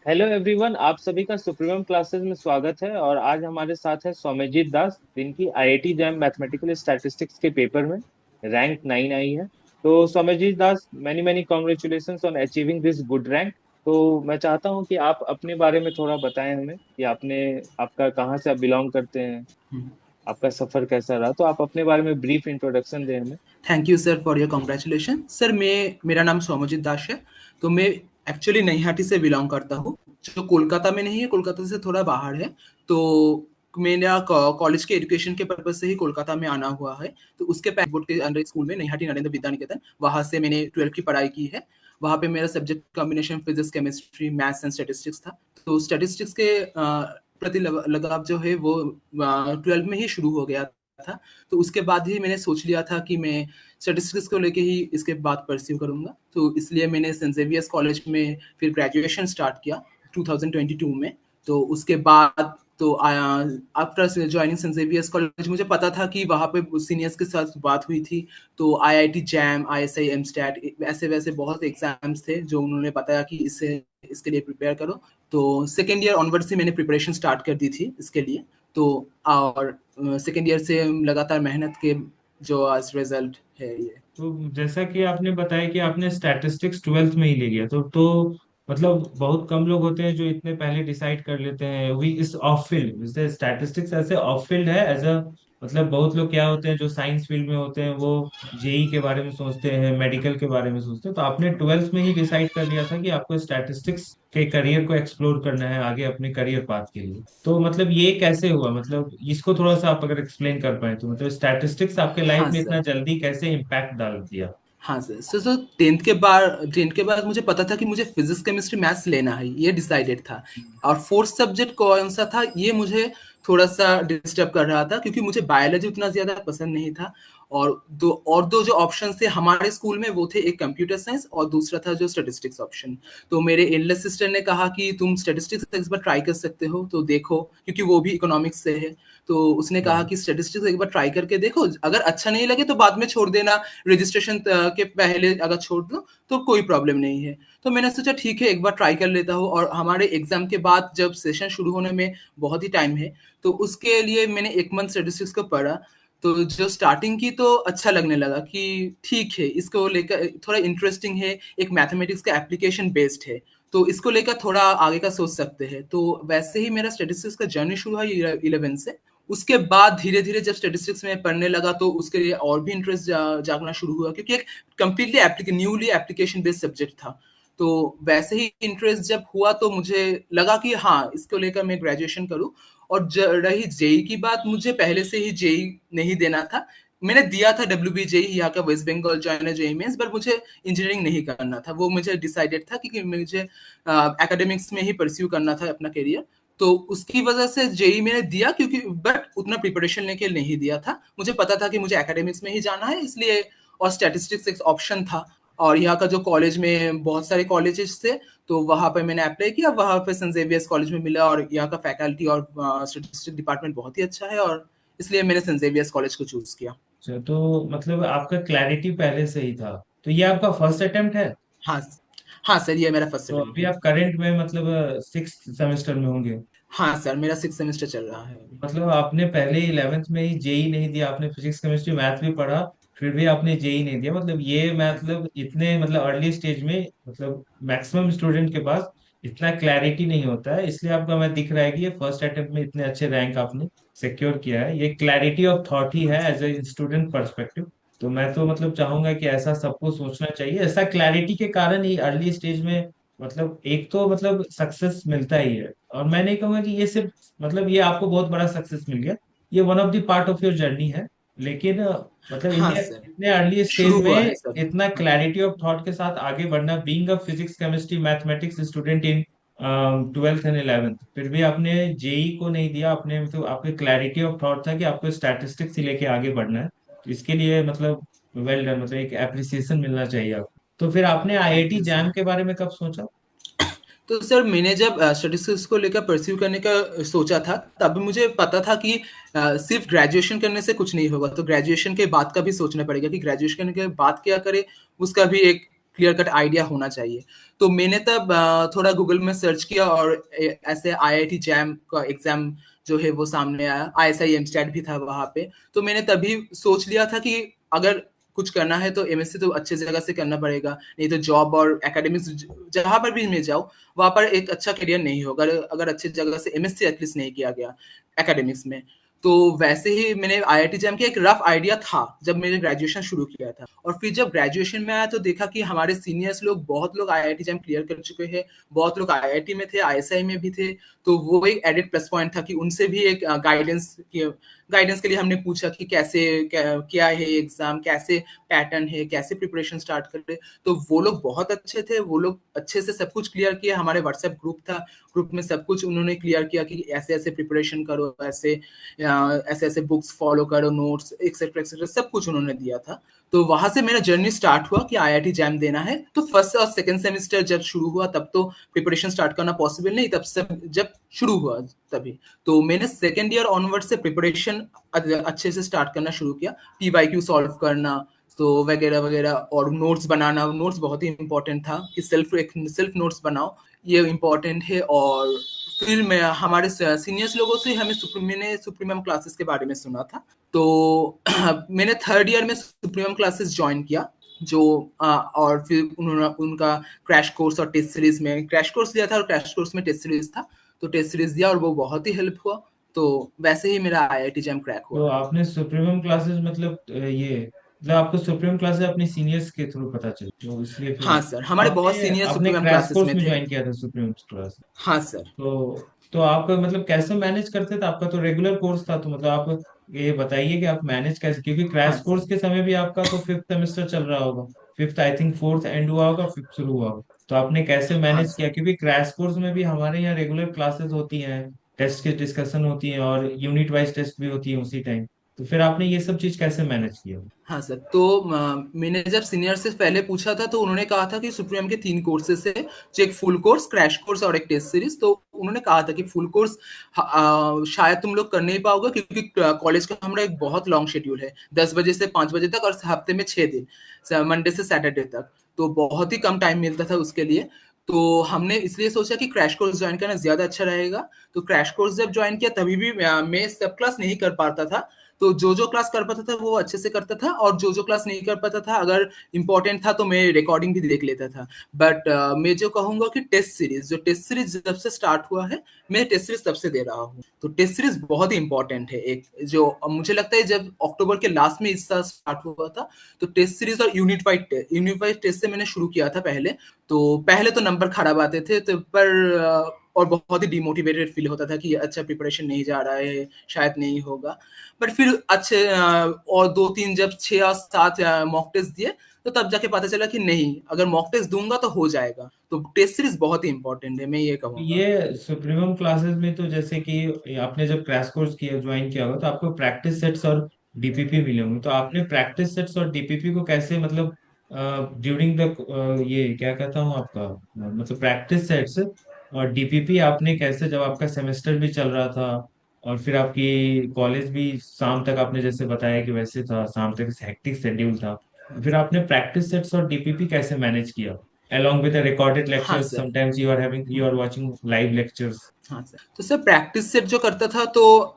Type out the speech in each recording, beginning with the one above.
Hello everyone, आप सभी का सुप्रीमम क्लासेस में स्वागत है। और आज हमारे साथ है सौम्यजीत दास, जिनकी आईआईटी जैम मैथमेटिकल स्टैटिस्टिक्स के पेपर में रैंक 9 आई है। तो Soumyajit Das, many many congratulations on achieving this good rank. तो मैं चाहता हूं कि आप अपने बारे में थोड़ा बताएं हमें कि आपका कहाँ से आप बिलोंग करते हैं, आपका सफर कैसा रहा। तो आप अपने बारे में ब्रीफ इंट्रोडक्शन दें हमें। Thank you sir for your congratulation sir. मेरा नाम सौम्यजीत दास है। तो मैं एक्चुअली नैहाटी से बिलोंग करता हूँ, जो कोलकाता में नहीं है, कोलकाता से थोड़ा बाहर है। तो मेरा कॉलेज के एजुकेशन के पर्पज से ही कोलकाता में आना हुआ है। तो उसके पहले बोर्ड के अंडर स्कूल में नैहाटी नरेंद्र विद्या निकेतन, वहाँ से मैंने 12th की पढ़ाई की है। वहाँ पे मेरा subject combination physics, chemistry, maths and statistics था। तो स्टेटिस्टिक्स के प्रति लगाव जो है वो 12 में ही शुरू हो गया था। तो उसके बाद ही मैंने सोच लिया था कि मैं स्टैटिस्टिक्स को लेके ही इसके बाद परस्यू करूंगा। तो इसलिए मैंने सेंट जेवियर्स कॉलेज में फिर ग्रेजुएशन स्टार्ट किया 2022 में। तो उसके बाद तो after joining Saint Xavier's college मुझे पता था कि वहाँ पे सीनियर्स के साथ बात हुई थी। तो आईआईटी जैम, आईएसआई, एमस्टैट, ऐसे वैसे बहुत एग्जाम्स थे जो उन्होंने बताया कि इससे इसके लिए प्रिपेयर करो। तो सेकेंड ईयर ऑनवर्ड से मैंने प्रिपरेशन स्टार्ट कर दी थी इसके लिए। तो और सेकेंड ईयर से लगातार मेहनत के जो आज रिजल्ट है ये। तो जैसा कि आपने बताया कि आपने स्टैटिस्टिक्स ट्वेल्थ में ही ले लिया, तो मतलब बहुत कम लोग होते हैं जो इतने पहले डिसाइड कर लेते हैं। वी इस ऑफ फील्ड जैसे स्टैटिस्टिक्स ऐसे ऑफ फील्ड है एज अ, मतलब बहुत लोग क्या होते हैं जो साइंस फील्ड में होते हैं वो जेई के बारे में सोचते हैं, मेडिकल के बारे में सोचते हैं। तो आपने ट्वेल्थ में ही डिसाइड कर लिया था कि आपको स्टैटिस्टिक्स के करियर को एक्सप्लोर करना है आगे अपने करियर पाथ के लिए। तो मतलब ये कैसे हुआ, मतलब इसको थोड़ा सा आप अगर एक्सप्लेन कर पाए तो, मतलब स्टैटिस्टिक्स आपके लाइफ हाँ में इतना सर। जल्दी कैसे इम्पैक्ट डाल दिया। हाँ सर। सो 10th के बाद मुझे पता था कि मुझे फिजिक्स, केमिस्ट्री, मैथ्स लेना है, ये डिसाइडेड था। और फोर्थ सब्जेक्ट कौन सा था ये मुझे थोड़ा सा डिस्टर्ब कर रहा था, क्योंकि मुझे बायोलॉजी उतना ज्यादा पसंद नहीं था। और दो जो ऑप्शन थे हमारे स्कूल में वो थे, एक कंप्यूटर साइंस और दूसरा था जो स्टेटिस्टिक्स ऑप्शन। तो मेरे एल्डर सिस्टर ने कहा कि तुम स्टेटिस्टिक्स एक बार ट्राई कर सकते हो, तो देखो, क्योंकि वो भी इकोनॉमिक्स से है। तो उसने कहा हाँ। कि स्टेटिस्टिक्स एक बार ट्राई करके देखो, अगर अच्छा नहीं लगे तो बाद में छोड़ देना, रजिस्ट्रेशन के पहले अगर छोड़ दो तो कोई प्रॉब्लम नहीं है। तो मैंने सोचा ठीक है, एक बार ट्राई कर लेता हूँ। और हमारे एग्जाम के बाद जब सेशन शुरू होने में बहुत ही टाइम है, तो उसके लिए मैंने एक मंथ स्टेटिस्टिक्स को पढ़ा। तो जो स्टार्टिंग की तो अच्छा लगने लगा कि ठीक है, इसको लेकर थोड़ा इंटरेस्टिंग है, एक मैथमेटिक्स का एप्लीकेशन बेस्ड है, तो इसको लेकर थोड़ा आगे का सोच सकते हैं। तो वैसे ही मेरा स्टेटिस्टिक्स का जर्नी शुरू हुआ 11 से। उसके बाद धीरे धीरे जब स्टेटिस्टिक्स में पढ़ने लगा तो उसके लिए और भी इंटरेस्ट जागना शुरू हुआ, क्योंकि एक completely newly application based subject था। तो वैसे ही इंटरेस्ट जब हुआ तो मुझे लगा कि हाँ, इसको लेकर मैं ग्रेजुएशन करूँ। और रही जेई की बात, मुझे पहले से ही जेई नहीं देना था। मैंने दिया था डब्ल्यू जेई, यहाँ का वेस्ट बंगाल जॉइनर जेई मेंस, पर मुझे इंजीनियरिंग नहीं करना था। वो मुझे डिसाइडेड था कि मुझे एकेडमिक्स में ही परस्यू करना था अपना करियर। तो उसकी वजह से जेई मैंने दिया, क्योंकि बट उतना प्रिपरेशन लेके नहीं दिया था। मुझे पता था कि मुझे एकेडमिक्स में ही जाना है, इसलिए। और स्टैटिस्टिक्स एक ऑप्शन था। और यहाँ का जो कॉलेज में बहुत सारे कॉलेजेस थे, तो वहाँ पे मैंने अप्लाई किया, वहाँ पे सेंट जेवियर्स कॉलेज में मिला। और यहाँ का फैकल्टी और स्टैटिस्टिक्स डिपार्टमेंट बहुत ही अच्छा है, और इसलिए मैंने सेंट जेवियर्स कॉलेज को चूज किया। अच्छा, तो मतलब आपका क्लैरिटी पहले से ही था। तो ये आपका फर्स्ट अटेम्प्ट है। हाँ। हाँ सर, ये मेरा फर्स्ट तो अटेम्प्ट अभी है। आप करंट में मतलब सिक्स सेमेस्टर में होंगे। हाँ सर, मेरा 6th सेमेस्टर चल रहा है अभी। मतलब आपने पहले 11th में ही जेई नहीं दिया, आपने फिजिक्स केमिस्ट्री मैथ भी पढ़ा, फिर भी आपने जेई नहीं दिया। मतलब ये मतलब इतने मतलब अर्ली स्टेज में मतलब मैक्सिमम स्टूडेंट के पास इतना क्लैरिटी नहीं होता है, इसलिए आपका मैं दिख रहा है कि ये फर्स्ट अटेम्प्ट में इतने अच्छे रैंक आपने सिक्योर किया है। ये क्लैरिटी ऑफ थॉट ही हाँ है sir. As a student perspective. तो मैं तो मतलब चाहूंगा कि ऐसा सबको सोचना चाहिए। ऐसा क्लैरिटी के कारण ही अर्ली स्टेज में मतलब एक तो मतलब सक्सेस मिलता ही है। और मैं नहीं कहूंगा कि ये सिर्फ मतलब ये आपको बहुत बड़ा सक्सेस मिल गया, ये one of the part of your journey है। लेकिन मतलब हाँ इतने सर, इतने अर्ली स्टेज शुरू हुआ है में सब। इतना क्लैरिटी ऑफ थॉट के साथ आगे बढ़ना, being a physics chemistry mathematics student in twelfth and 11th, फिर भी आपने जेई को नहीं दिया। आपने मतलब आपके क्लैरिटी ऑफ थॉट था कि आपको स्टैटिस्टिक्स ही लेके आगे बढ़ना है। तो इसके लिए मतलब वेल डन, मतलब एक एप्रिसिएशन मिलना चाहिए आपको। तो फिर आपने thank IIT you jam sir. के बारे में कब सोचा। तो सर, मैंने जब स्टैटिस्टिक्स को लेकर परस्यू करने का सोचा था, तब मुझे पता था कि सिर्फ ग्रेजुएशन करने से कुछ नहीं होगा। तो ग्रेजुएशन के बाद का भी सोचना पड़ेगा कि ग्रेजुएशन करने के बाद क्या करें। उसका भी एक क्लियर कट आइडिया होना चाहिए। तो मैंने तब थोड़ा गूगल में सर्च किया और ऐसे आईआईटी जैम का एग्जाम जो है वो सामने आया, आईएसआई एमस्टेट भी था वहां पे। तो मैंने तभी सोच लिया था कि अगर कुछ करना है तो एमएससी तो अच्छे जगह से करना पड़ेगा, नहीं तो जॉब और एकेडमिक्स जहां पर भी मैं जाऊँ वहां पर एक अच्छा करियर नहीं होगा अगर अच्छी जगह से एमएससी एटलीस्ट नहीं किया गया एकेडमिक्स में। तो वैसे ही मैंने आईआईटी जैम का एक रफ आइडिया था जब मैंने ग्रेजुएशन शुरू किया था, और फिर जब ग्रेजुएशन में आया तो देखा कि हमारे सीनियर्स लोग बहुत लोग आईआईटी जैम क्लियर कर चुके हैं, बहुत लोग आईआईटी में थे, आईएसआई में भी थे। तो वो एक एडेड प्लस पॉइंट था कि उनसे भी एक गाइडेंस के लिए हमने पूछा कि कैसे क्या है एग्जाम, कैसे पैटर्न है, कैसे प्रिपरेशन स्टार्ट करे। तो वो लोग बहुत अच्छे थे, वो लोग अच्छे से सब कुछ क्लियर किया। हमारे व्हाट्सएप ग्रुप था, ग्रुप में सब कुछ उन्होंने क्लियर किया कि ऐसे ऐसे प्रिपरेशन करो, ऐसे ऐसे ऐसे बुक्स फॉलो करो, नोट्स एक्सेट्रा एक्सेट्रा सब कुछ उन्होंने दिया था। तो वहां से मेरा जर्नी स्टार्ट हुआ कि आईआईटी जैम देना है। तो फर्स्ट और सेकंड सेमेस्टर जब शुरू हुआ तब तो प्रिपरेशन स्टार्ट करना पॉसिबल नहीं, तब सब जब शुरू हुआ तभी तो मैंने सेकेंड ईयर ऑनवर्ड से प्रिपरेशन अच्छे से स्टार्ट करना शुरू किया, पीवाईक्यू सॉल्व करना तो वगैरह वगैरह, और नोट्स बनाना। नोट्स बहुत ही इंपॉर्टेंट था कि सेल्फ नोट्स बनाओ, ये इंपॉर्टेंट है। और फिर मैं हमारे सीनियर्स लोगों से मैंने सुप्रीमम क्लासेस के बारे में सुना था। तो मैंने थर्ड ईयर में सुप्रीमम क्लासेस ज्वाइन किया जो और फिर उन्होंने उनका क्रैश कोर्स और टेस्ट सीरीज में क्रैश कोर्स लिया था, और क्रैश कोर्स में टेस्ट सीरीज था। तो टेस्ट सीरीज दिया और वो बहुत ही हेल्प हुआ। तो वैसे ही मेरा आईआईटी जैम क्रैक तो हुआ है। आपने सुप्रीमम क्लासेस मतलब ये मतलब आपको सुप्रीम क्लासेस अपने सीनियर्स के थ्रू पता चली, तो इसलिए फिर हाँ सर, हमारे बहुत आपने सीनियर आपने सुप्रीमम क्रैश क्लासेस कोर्स में में थे। ज्वाइन किया था सुप्रीम क्लास। हाँ सर। तो आपका मतलब कैसे मैनेज करते थे? आपका तो रेगुलर कोर्स था, तो मतलब आप ये बताइए कि आप मैनेज कैसे, क्योंकि हाँ क्रैश कोर्स सर। के समय भी आपका तो फिफ्थ सेमेस्टर चल रहा होगा, fifth I think, fourth and हुआ होगा, फिफ्थ शुरू हुआ होगा। तो आपने कैसे हाँ मैनेज सर। किया? क्योंकि क्रैश कोर्स में भी हमारे यहाँ रेगुलर क्लासेस होती हैं, टेस्ट की डिस्कशन होती है और यूनिट वाइज टेस्ट भी होती है उसी टाइम। तो फिर आपने ये सब चीज कैसे मैनेज किया? हाँ सर, तो मैंने जब सीनियर से पहले पूछा था तो उन्होंने कहा था कि सुप्रीम के 3 कोर्सेज है, जो एक फुल कोर्स, क्रैश कोर्स और एक टेस्ट सीरीज। तो उन्होंने कहा था कि फुल कोर्स शायद तुम लोग कर नहीं पाओगे क्योंकि कॉलेज का हमारा एक बहुत लॉन्ग शेड्यूल है, 10 बजे से 5 बजे तक और हफ्ते में 6 दिन, मंडे से सैटरडे तक। तो बहुत ही कम टाइम मिलता था उसके लिए। तो हमने इसलिए सोचा कि क्रैश कोर्स ज्वाइन करना ज्यादा अच्छा रहेगा। तो क्रैश कोर्स जब ज्वाइन किया तभी भी मैं सब क्लास नहीं कर पाता था। तो जो क्लास कर पाता था वो अच्छे से करता था, और जो क्लास नहीं कर पाता था अगर इंपॉर्टेंट था तो मैं रिकॉर्डिंग भी देख लेता था। बट मैं जो कहूंगा कि टेस्ट सीरीज जब से स्टार्ट हुआ है, मैं टेस्ट सीरीज तब से दे रहा हूँ। तो टेस्ट सीरीज बहुत ही इंपॉर्टेंट है, एक जो मुझे लगता है जब अक्टूबर के लास्ट में इस साल स्टार्ट हुआ था। तो टेस्ट सीरीज और यूनिट वाइज टेस्ट से मैंने शुरू किया था पहले। तो पहले तो नंबर खराब आते थे तो और बहुत ही डिमोटिवेटेड फील होता था कि अच्छा प्रिपरेशन नहीं जा रहा है, शायद नहीं होगा। बट फिर अच्छे और 2-3 जब 6 और 7 मॉक टेस्ट दिए तो तब जाके पता चला कि नहीं, अगर मॉक टेस्ट दूंगा तो हो जाएगा। तो टेस्ट सीरीज बहुत ही इंपॉर्टेंट है, मैं ये कहूंगा। ये सुप्रीमम क्लासेस में तो जैसे कि आपने जब क्रैश कोर्स किया ज्वाइन किया होगा तो आपको प्रैक्टिस सेट्स और डीपीपी मिले होंगे, तो आपने प्रैक्टिस सेट्स और डीपीपी को कैसे मतलब ड्यूरिंग द ये क्या कहता हूँ आपका मतलब प्रैक्टिस सेट्स और डीपीपी आपने कैसे, जब आपका सेमेस्टर भी चल रहा था और फिर आपकी कॉलेज भी शाम तक आपने जैसे बताया कि वैसे था, शाम तक हेक्टिक शेड्यूल था, तो फिर आपने प्रैक्टिस सेट्स और डीपीपी कैसे मैनेज किया along with the recorded हाँ lectures? Sir. Sometimes you are watching live lectures. हाँ सर, तो सर प्रैक्टिस सेट जो करता था तो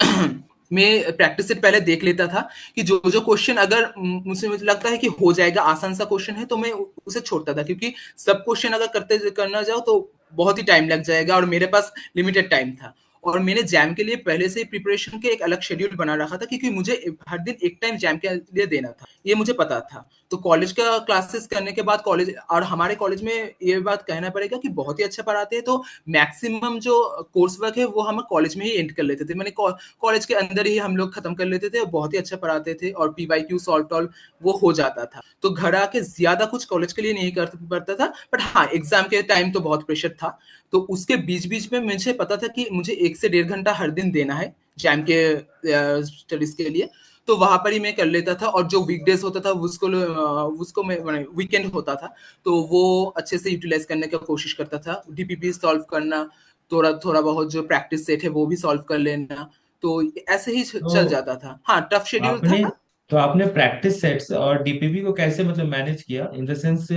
मैं प्रैक्टिस सेट पहले देख लेता था कि जो जो क्वेश्चन अगर मुझे लगता है कि हो जाएगा, आसान सा क्वेश्चन है, तो मैं उसे छोड़ता था, क्योंकि सब क्वेश्चन अगर करते करना जाओ तो बहुत ही टाइम लग जाएगा और मेरे पास लिमिटेड टाइम था। और मैंने जैम के लिए पहले से ही प्रिपरेशन के एक अलग शेड्यूल बना रखा था, क्योंकि मुझे हर दिन एक टाइम जैम के लिए देना था, ये मुझे पता था। तो कॉलेज का क्लासेस करने के बाद कॉलेज, और हमारे कॉलेज में ये बात कहना पड़ेगा कि बहुत ही अच्छा पढ़ाते हैं, तो मैक्सिमम जो कोर्स वर्क है वो हम कॉलेज में ही एंड कर लेते थे, मैंने कॉलेज के अंदर ही हम लोग खत्म कर लेते थे, बहुत ही अच्छा पढ़ाते थे और पीवाईक्यू सॉल्व टॉल वो हो जाता था। तो घर आके ज्यादा कुछ कॉलेज के लिए नहीं कर पड़ता था, बट हाँ एग्जाम के टाइम तो बहुत प्रेशर था। तो उसके बीच बीच में मुझे पता था कि मुझे 1 से 1.5 घंटा हर दिन देना है जैम के स्टडीज के लिए। तो वहां पर ही मैं कर लेता था, और जो वीकडेज होता था उसको मैं वीकेंड होता था तो वो अच्छे से यूटिलाइज करने की कोशिश करता था, डीपीपी सॉल्व करना, थोड़ा थोड़ा बहुत जो प्रैक्टिस सेट है वो भी सॉल्व कर लेना। तो ऐसे ही चल तो जाता था। हाँ टफ शेड्यूल आपने था। तो आपने प्रैक्टिस सेट्स और डीपीपी को कैसे मतलब मैनेज किया, इन द सेंस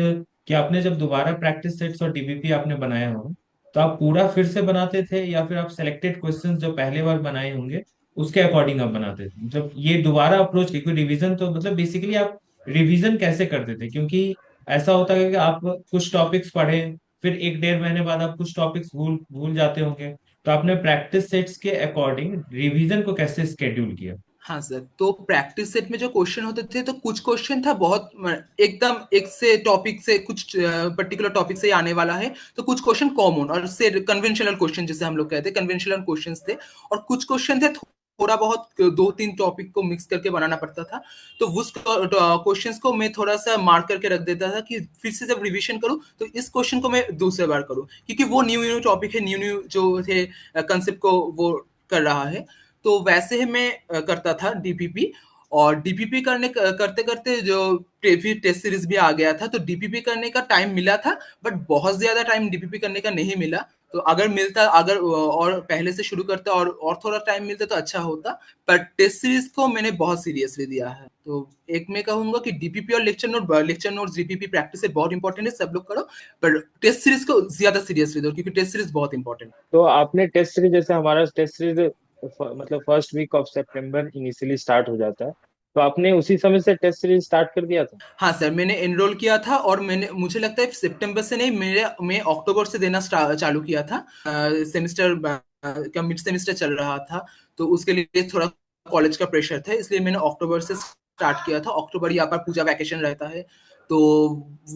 कि आपने जब दोबारा प्रैक्टिस सेट्स और डीबीपी आपने बनाया हो, तो आप पूरा फिर से बनाते थे या फिर आप सेलेक्टेड क्वेश्चंस जो पहले बार बनाए होंगे उसके अकॉर्डिंग आप बनाते थे? जब ये दोबारा अप्रोच, क्योंकि रिवीजन तो मतलब बेसिकली आप रिवीजन कैसे करते थे? क्योंकि ऐसा होता है कि आप कुछ टॉपिक्स पढ़े, फिर एक डेढ़ महीने बाद आप कुछ टॉपिक्स भूल भूल जाते होंगे, तो आपने प्रैक्टिस सेट्स के अकॉर्डिंग रिवीजन को कैसे स्केड्यूल किया? हाँ सर, तो प्रैक्टिस सेट में जो क्वेश्चन होते थे, तो कुछ क्वेश्चन था बहुत एकदम एक से टॉपिक से, कुछ पर्टिकुलर टॉपिक से ही आने वाला है, तो कुछ क्वेश्चन कॉमन और से कन्वेंशनल क्वेश्चन जिसे हम लोग कहते हैं, कन्वेंशनल क्वेश्चंस थे। और कुछ क्वेश्चन थे थोड़ा बहुत दो तीन टॉपिक को मिक्स करके बनाना पड़ता था। तो उस क्वेश्चंस को मैं थोड़ा सा मार्क करके रख देता था कि फिर से जब रिवीजन करूं तो इस क्वेश्चन को मैं दूसरे बार करूं, क्योंकि वो न्यू न्यू टॉपिक है, न्यू न्यू जो थे कंसेप्ट को वो कर रहा है। तो वैसे ही मैं करता था डीपीपी। और डीपीपी करते करते जो फिर टेस्ट सीरीज भी आ गया था, तो डीपीपी करने का टाइम मिला था, बट बहुत ज्यादा टाइम डीपीपी करने का नहीं मिला। तो अगर मिलता, अगर और पहले से शुरू करता और थोड़ा टाइम मिलता तो अच्छा होता। पर टेस्ट सीरीज को मैंने बहुत सीरियसली दिया है। तो एक मैं कहूंगा कि डीपीपी और लेक्चर नोट जीपीपी प्रैक्टिस से बहुत इंपॉर्टेंट है, सब लोग करो। पर टेस्ट सीरीज को ज्यादा सीरियसली दो, क्योंकि टेस्ट सीरीज बहुत इंपॉर्टेंट है। तो आपने टेस्ट सीरीज, जैसे हमारा टेस्ट सीरीज मतलब फर्स्ट वीक ऑफ सितंबर इनिशियली स्टार्ट हो जाता है, तो आपने उसी समय से टेस्ट सीरीज स्टार्ट कर दिया था? हाँ सर, मैंने एनरोल किया था, और मैंने, मुझे लगता है सितंबर से नहीं, मैं अक्टूबर से देना चालू किया था। सेमेस्टर का मिड सेमेस्टर चल रहा था, तो उसके लिए थोड़ा कॉलेज का प्रेशर था, इसलिए मैंने अक्टूबर से स्टार्ट किया था। अक्टूबर यहाँ पर पूजा वैकेशन रहता है, तो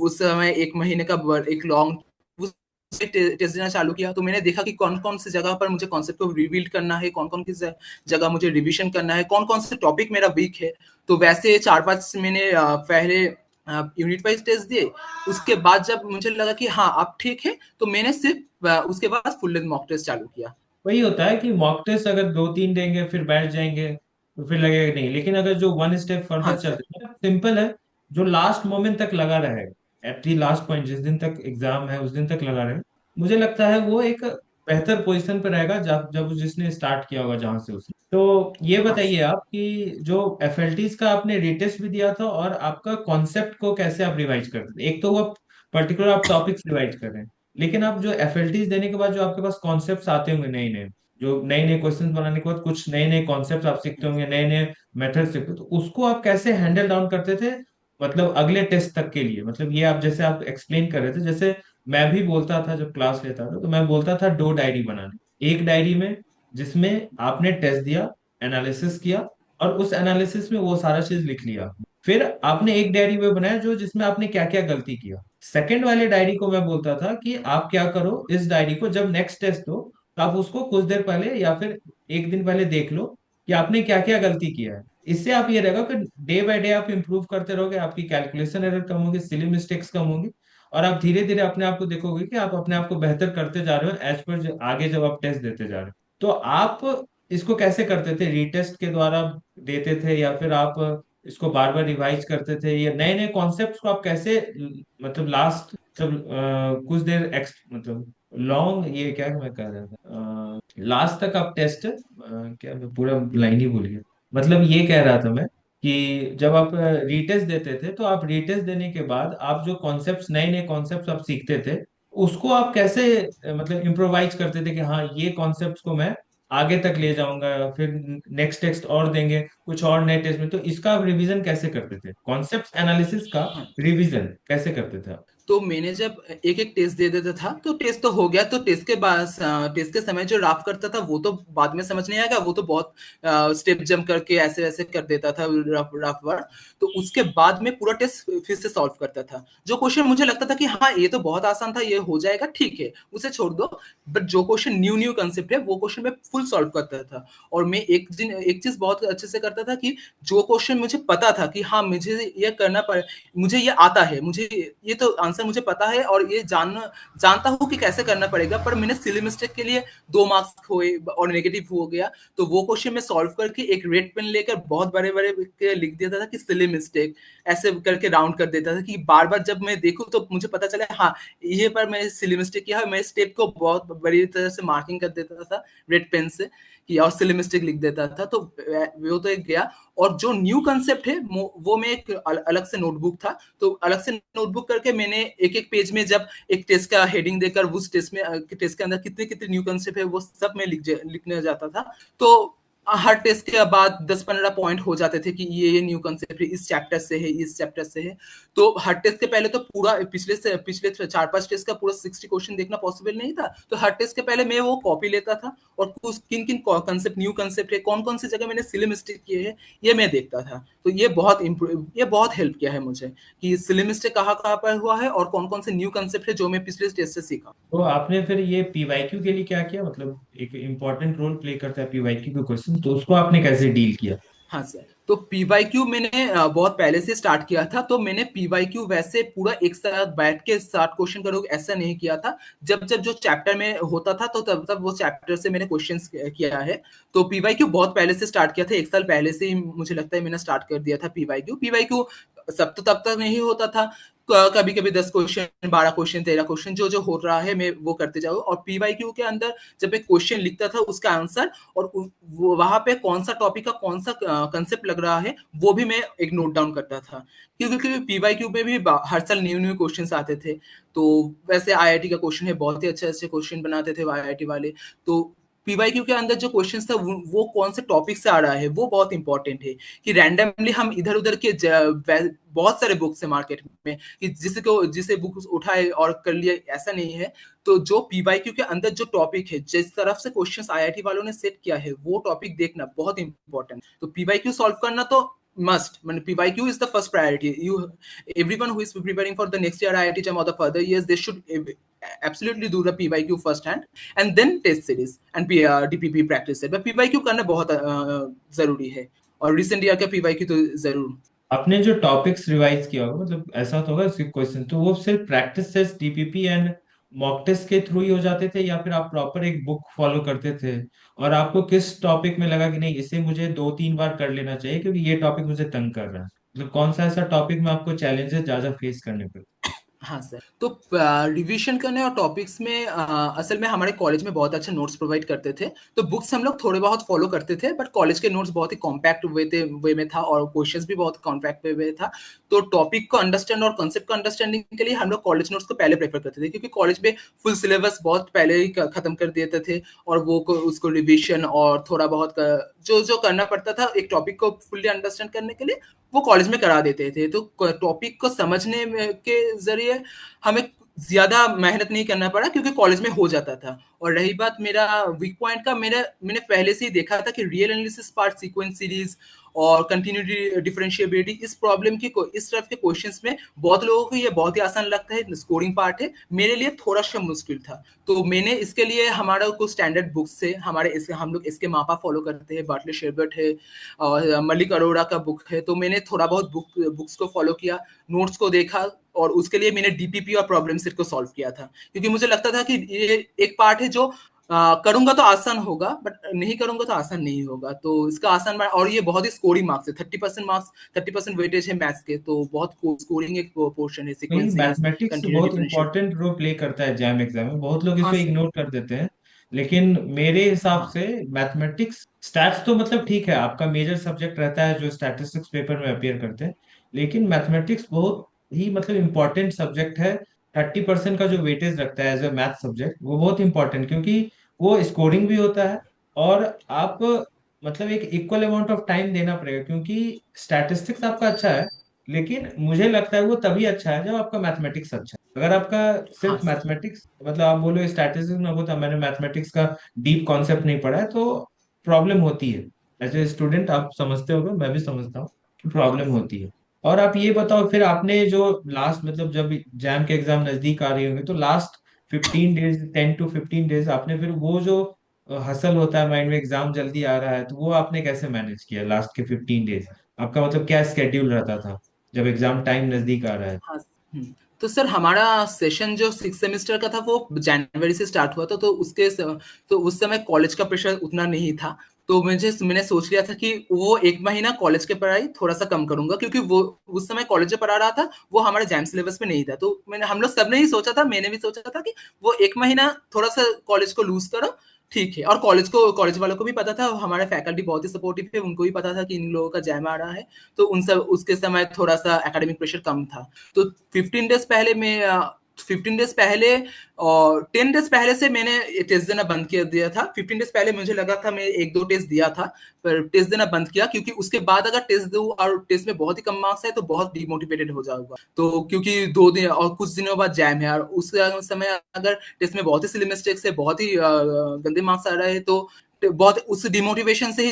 उस समय एक महीने का एक लॉन्ग टेस्ट देना चालू किया। तो मैंने देखा कि कौन कौन सी जगह पर मुझे कॉन्सेप्ट को रिवील करना है, कौन कौन की जगह मुझे रिवीजन करना है, कौन कौन से टॉपिक मेरा वीक है। तो वैसे 4-5 मैंने पहले यूनिट वाइज टेस्ट दिए। उसके बाद जब मुझे लगा कि हाँ अब ठीक है, तो मैंने सिर्फ उसके बाद फुल लेंथ मॉक टेस्ट चालू किया। वही होता है कि मॉक टेस्ट अगर दो तीन देंगे फिर बैठ जाएंगे तो फिर लगेगा नहीं, लेकिन अगर जो वन स्टेप हाँ फर्दर सर। चलते हैं, सिंपल है, जो लास्ट मोमेंट तक लगा रहेगा, एट दी लास्ट पॉइंट, जिस दिन तक एग्जाम है उस दिन तक लगा रहेगा, मुझे लगता है वो एक बेहतर पोजीशन पे रहेगा जब जब जिसने स्टार्ट किया होगा जहां से उसने। तो ये हाँ बताइए सर। आप कि जो एफएलटीज का आपने रिटेस्ट भी दिया था, और आपका कॉन्सेप्ट को कैसे आप रिवाइज करते थे? एक तो वो पर्टिकुलर आप टॉपिक्स रिवाइज कर रहे हैं, लेकिन आप जो एफएलटीज देने के बाद जो आपके पास कॉन्सेप्ट्स आते होंगे नए नए, जो नए नए क्वेश्चंस बनाने के बाद कुछ नए नए कॉन्सेप्ट्स आप सीखते होंगे, नए नए मेथड सीखते हो, तो उसको आप कैसे हैंडल डाउन करते थे? मतलब अगले टेस्ट तक के लिए, मतलब ये आप जैसे आप एक्सप्लेन कर रहे थे, जैसे मैं भी बोलता था जब क्लास लेता था, तो मैं बोलता था दो डायरी बनाने, एक डायरी में जिसमें आपने टेस्ट दिया, एनालिसिस किया, और उस एनालिसिस में वो सारा चीज लिख लिया। फिर आपने एक डायरी में बनाया जो जिसमें आपने क्या क्या गलती किया। सेकंड वाले डायरी को मैं बोलता था कि आप क्या करो, इस डायरी को जब नेक्स्ट टेस्ट हो तो आप उसको कुछ देर पहले या फिर एक दिन पहले देख लो कि आपने क्या क्या गलती किया है। इससे आप ये रहेगा कि डे बाय डे आप इंप्रूव करते रहोगे, आपकी कैलकुलेशन एरर कम होगी, सिली मिस्टेक्स कम होंगी, और आप धीरे धीरे अपने आप को देखोगे कि आप अपने आप को बेहतर करते जा रहे हो एज पर आगे जब आप टेस्ट देते जा रहे हो। तो आप इसको कैसे करते थे? रीटेस्ट के द्वारा देते थे, या फिर आप इसको बार बार रिवाइज करते थे, या नए नए कॉन्सेप्ट को आप कैसे मतलब लास्ट जब कुछ देर मतलब लॉन्ग, ये क्या मैं कह रहा था, लास्ट तक आप टेस्ट, क्या मैं पूरा लाइन ही भूल गया, मतलब ये कह रहा था मैं कि जब आप रीटेस्ट देते थे तो आप रीटेस्ट देने के बाद आप जो कॉन्सेप्ट्स, नए नए कॉन्सेप्ट्स आप सीखते थे, उसको आप कैसे मतलब इम्प्रोवाइज करते थे कि हाँ ये कॉन्सेप्ट्स को मैं आगे तक ले जाऊंगा, फिर नेक्स्ट टेक्स्ट और देंगे कुछ और नए टेस्ट में, तो इसका आप रिवीजन कैसे करते थे? कॉन्सेप्ट एनालिसिस का हाँ, रिवीजन कैसे करते थे आप? तो मैंने जब एक एक टेस्ट दे देता था, तो टेस्ट तो हो गया, तो टेस्ट के बाद टेस्ट के समय जो राफ करता था वो तो बाद में समझ नहीं आएगा, वो तो बहुत स्टेप जंप करके ऐसे वैसे कर देता था, रफ रफ वर्ड। तो उसके बाद में पूरा टेस्ट फिर से सॉल्व करता था। जो क्वेश्चन मुझे लगता था कि हाँ ये तो बहुत आसान था, ये हो जाएगा, ठीक है उसे छोड़ दो। बट जो क्वेश्चन न्यू न्यू कंसेप्ट है, वो क्वेश्चन मैं फुल सॉल्व करता था। और मैं एक चीज बहुत अच्छे से करता था कि जो क्वेश्चन मुझे पता था कि हाँ मुझे ये करना पड़े, मुझे ये आता है, मुझे ये तो आंसर मुझे पता है, और ये जानता हूँ कि कैसे करना पड़ेगा, पर मैंने सिली मिस्टेक के लिए 2 मार्क्स खोए और नेगेटिव हो गया। तो वो क्वेश्चन मैं सॉल्व करके एक रेड पेन लेकर बहुत बड़े बड़े लिख देता था कि सिली मिस्टेक, ऐसे करके राउंड कर देता था कि बार बार जब मैं देखूं तो मुझे पता चले हाँ ये पर मैं सिली मिस्टेक किया है। मैं स्टेप को बहुत बड़ी तरह से मार्किंग कर देता था रेड पेन से, कि और सिली मिस्टेक लिख देता था। तो वो तो एक गया। और जो न्यू कंसेप्ट है वो मैं एक अलग से नोटबुक था, तो अलग से नोटबुक करके मैंने एक एक पेज में जब एक टेस्ट का हेडिंग देकर उस टेस्ट के अंदर कितने कितने न्यू कंसेप्ट है वो सब मैं लिखने जाता था। तो हर टेस्ट के बाद 10-15 पॉइंट हो जाते थे कि ये न्यू कंसेप्ट है, इस चैप्टर से है, इस चैप्टर से है। तो हर टेस्ट के पहले तो पूरा पिछले 4-5 टेस्ट का पूरा 60 क्वेश्चन देखना पॉसिबल नहीं था, तो हर टेस्ट के पहले मैं वो कॉपी लेता था और कुछ किन किन कंसेप्ट न्यू कंसेप्ट है, कौन कौन सी जगह मैंने सिली मिस्टेक किए हैं, ये मैं देखता था। तो ये बहुत हेल्प किया है मुझे कि सिली मिस्टेक कहाँ कहाँ पर हुआ है और कौन कौन से न्यू कंसेप्ट है जो मैं पिछले टेस्ट से सीखा। तो आपने फिर ये पीवाईक्यू के लिए क्या किया, मतलब एक इम्पोर्टेंट रोल प्ले करता है पीवाईक्यू के क्वेश्चन, तो उसको आपने कैसे डील किया? हाँ सर, तो पीवाईक्यू मैंने बहुत पहले से स्टार्ट किया था, तो मैंने पीवाईक्यू वैसे पूरा एक साथ बैठ के 60 क्वेश्चन करोगे ऐसा नहीं किया था। जब जब जो चैप्टर में होता था तो तब तब वो चैप्टर से मैंने क्वेश्चंस किया है। तो पीवाईक्यू बहुत पहले से स्टार्ट किया था, 1 साल पहले से ही मुझे लगता है मैंने स्टार्ट कर दिया था पीवाईक्यू। पीवाईक्यू सब तो तब तक नहीं होता था, कभी कभी 10 क्वेश्चन, 12 क्वेश्चन, 13 क्वेश्चन जो जो हो रहा है मैं वो करते जाऊँ। और पीवाईक्यू के अंदर जब एक क्वेश्चन लिखता था उसका आंसर और वहां पे कौन सा टॉपिक का कौन सा कंसेप्ट लग रहा है वो भी मैं एक नोट डाउन करता था, क्योंकि पीवाईक्यू में भी हर साल न्यू न्यू क्वेश्चंस आते थे। तो वैसे आईआईटी का क्वेश्चन है, बहुत ही अच्छे अच्छे क्वेश्चन बनाते थे आईआईटी वाले। तो पीवाईक्यू के अंदर जो क्वेश्चंस था वो कौन से टॉपिक से आ रहा है वो बहुत इंपॉर्टेंट है, कि रैंडमली हम इधर उधर के बहुत सारे बुक्स है मार्केट में कि जिसे बुक उठाए और कर लिया, ऐसा नहीं है। तो जो पीवाईक्यू के अंदर जो टॉपिक है, जिस तरफ से क्वेश्चंस आईआईटी वालों ने सेट किया है, वो टॉपिक देखना बहुत इंपॉर्टेंट। तो पीवाईक्यू सॉल्व करना तो मस्ट, मतलब PYQ is the first priority. You everyone who is preparing for the next year IIT JAM or the further years, they should absolutely do the PYQ first hand and then test series and DPP practice set। but PYQ करना बहुत जरूरी है, और recent year का PYQ तो जरूर। आपने जो टॉपिक्स रिवाइज किया होगा, मतलब ऐसा तो होगा उसके क्वेश्चन, तो वो सिर्फ practice test, DPP and mock test के थ्रू ही हो जाते थे, या फिर आप प्रॉपर एक बुक फॉलो करते थे? और आपको किस टॉपिक में लगा कि नहीं, इसे मुझे 2-3 बार कर लेना चाहिए क्योंकि ये टॉपिक मुझे तंग कर रहा है? मतलब कौन सा ऐसा टॉपिक में आपको चैलेंजेस ज्यादा फेस करने पड़े? हाँ सर, तो रिवीजन करने और टॉपिक्स में असल में हमारे कॉलेज में बहुत अच्छे नोट्स प्रोवाइड करते थे। तो बुक्स हम लोग थोड़े बहुत फॉलो करते थे, बट कॉलेज के नोट्स बहुत ही कॉम्पैक्ट वे में था और क्वेश्चंस भी बहुत कॉम्पैक्ट वे में था। तो टॉपिक को अंडरस्टैंड और कॉन्सेप्ट को अंडरस्टैंडिंग के लिए हम लोग कॉलेज नोट्स को पहले प्रेफर करते थे, क्योंकि कॉलेज में फुल सिलेबस बहुत पहले ही खत्म कर देते थे, और उसको रिविजन और थोड़ा बहुत जो जो करना पड़ता था एक टॉपिक को फुल्ली अंडरस्टैंड करने के लिए, वो कॉलेज में करा देते थे। तो टॉपिक को समझने के जरिए हमें ज्यादा मेहनत नहीं करना पड़ा, क्योंकि कॉलेज में हो जाता था। और रही बात मेरा वीक पॉइंट का, मैंने पहले से ही देखा था कि real analysis part, sequence series और कंटिन्यूटी डिफरेंशिएबिलिटी, इस तरफ के क्वेश्चंस में बहुत लोगों को ये बहुत ही आसान लगता है, स्कोरिंग पार्ट है, मेरे लिए थोड़ा सा मुश्किल था। तो मैंने इसके लिए हमारा कुछ स्टैंडर्ड बुक्स से हम लोग इसके मापा फॉलो करते हैं, बाटले शेरबर्ट है और मलिक अरोड़ा का बुक है, तो मैंने थोड़ा बहुत बुक्स को फॉलो किया, नोट्स को देखा, और उसके लिए मैंने डीपीपी और प्रॉब्लम सेट को सॉल्व किया था, क्योंकि मुझे लगता था कि ये एक पार्ट है जो करूंगा तो आसान होगा, बट नहीं करूंगा तो आसान नहीं होगा। तो इसका आसान और ये बहुत ही स्कोरिंग मार्क्स है, 30% मार्क्स, 30% वेटेज है मैथ्स के, तो बहुत स्कोरिंग एक पोर्शन है, वही, सीक्वेंस सीरीज, मैथमेटिक्स कंटिन्यू बहुत डिफरेंशियल। इंपॉर्टेंट रोल प्ले करता है जैम एग्जाम में, बहुत लोग हाँ इसको सर। इग्नोर कर देते हैं। लेकिन मेरे हिसाब हाँ से मैथमेटिक्स, स्टैट्स तो मतलब ठीक है, आपका मेजर सब्जेक्ट रहता है जो स्टैटिस्टिक्स पेपर में अपियर करते हैं, लेकिन मैथमेटिक्स बहुत ही मतलब इम्पोर्टेंट सब्जेक्ट है। 30% का जो वेटेज रखता है एज ए मैथ सब्जेक्ट, वो बहुत इंपॉर्टेंट, क्योंकि वो स्कोरिंग भी होता है, और आप मतलब एक इक्वल अमाउंट ऑफ टाइम देना पड़ेगा, क्योंकि स्टैटिस्टिक्स आपका अच्छा है, लेकिन मुझे लगता है वो तभी अच्छा है जब आपका मैथमेटिक्स अच्छा है। अगर आपका हाँ सिर्फ सर। मैथमेटिक्स, मतलब आप बोलो स्टैटिस्टिक्स में होता मैंने मैथमेटिक्स का डीप कॉन्सेप्ट नहीं पढ़ा है, तो प्रॉब्लम होती है। एज ए स्टूडेंट आप समझते होगे, मैं भी समझता हूँ कि हाँ प्रॉब्लम सर। होती है। और आप ये बताओ, फिर आपने जो लास्ट, मतलब जब जैम के एग्जाम नजदीक आ रही होंगे, तो लास्ट 15 डेज, 10 to 15 डेज, आपने फिर वो जो हसल होता है माइंड में, एग्जाम जल्दी आ रहा है, तो वो आपने कैसे मैनेज किया लास्ट के 15 डेज? आपका मतलब क्या स्केड्यूल रहता था जब एग्जाम टाइम नजदीक आ रहा है? हाँ। तो सर हमारा सेशन जो 6 सेमेस्टर का था वो जनवरी से स्टार्ट हुआ था, तो उस समय कॉलेज का प्रेशर उतना नहीं था। तो मैंने सोच लिया था कि वो 1 महीना कॉलेज की पढ़ाई थोड़ा-सा कम करूँगा, क्योंकि वो उस समय कॉलेज जो पढ़ा रहा था, वो हमारे जैम सिलेबस में नहीं था। तो हम लोग सबने ही सोचा था, मैंने भी सोचा था कि वो 1 महीना थोड़ा-सा कॉलेज को लूज़ करो, ठीक है। और कॉलेज वालों को भी पता था, हमारे फैकल्टी बहुत ही सपोर्टिव थे, उनको भी पता था कि इन लोगों का जैम आ रहा है, तो उन सब उसके समय थोड़ा-सा एकेडमिक प्रेशर कम था। तो 15 डेज़ पहले 15 डेज़ पहले और 10 डेज़ पहले से मैंने टेस्ट देना बंद कर दिया था। 15 डेज़ पहले मुझे लगा था, मैं 1-2 टेस्ट दिया था, पर टेस्ट देना बंद किया, क्योंकि उसके बाद अगर टेस्ट दूँ और टेस्ट में बहुत ही कम मार्क्स आए तो बहुत डिमोटिवेटेड हो जाऊँगा। तो क्योंकि 2 दिन और कुछ दिनों बाद जैम है, और उस समय अगर टेस्ट में बहुत ही सिली मिस्टेक्स है, बहुत ही गंदे मार्क्स आ रहे हैं, तो बहुत उस डिमोटिवेशन से ही